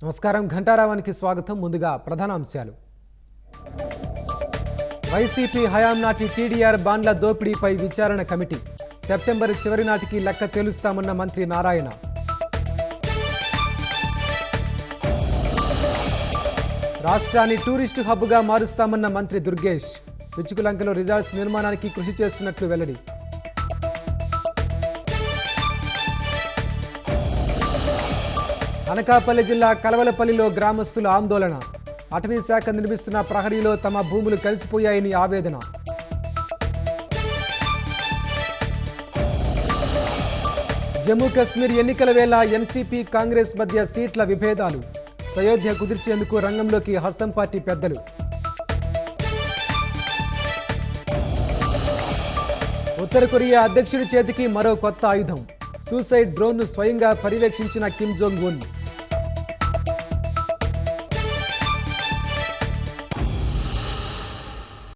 నమస్కారం. ఘంటారావానికి స్వాగతం. ముందుగా ప్రధాన అంశాలు. వైసీపీ హయాం నాటి టీడీఆర్ బాండ్ల దోపిడీపై విచారణ కమిటీ. సెప్టెంబర్ చివరి నాటికి లెక్క తేలుస్తామన్న మంత్రి నారాయణ. రాష్ట్రాన్ని టూరిస్టు హబ్గా మారుస్తామన్న మంత్రి దుర్గేష్. పిచ్చుకులంకలో రిజార్ట్స్ నిర్మాణానికి కృషి చేస్తున్నట్లు వెల్లడి. అనకాపల్లి జిల్లా కలవలపల్లిలో గ్రామస్తుల ఆందోళన. అటవీ శాఖ నిర్మిస్తున్న ప్రహరీలో తమ భూములు కలిసిపోయాయని ఆవేదన. జమ్మూ కశ్మీర్ ఎన్నికల వేళ ఎన్సీపీ కాంగ్రెస్ మధ్య సీట్ల విభేదాలు. సయోధ్య కుదిర్చేందుకు రంగంలోకి హస్తం పార్టీ పెద్దలు. ఉత్తర కొరియా అధ్యక్షుడి చేతికి మరో కొత్త ఆయుధం. సూసైడ్ డ్రోన్ను స్వయంగా పర్యవేక్షించిన కిమ్ జోంగ్ ఉన్.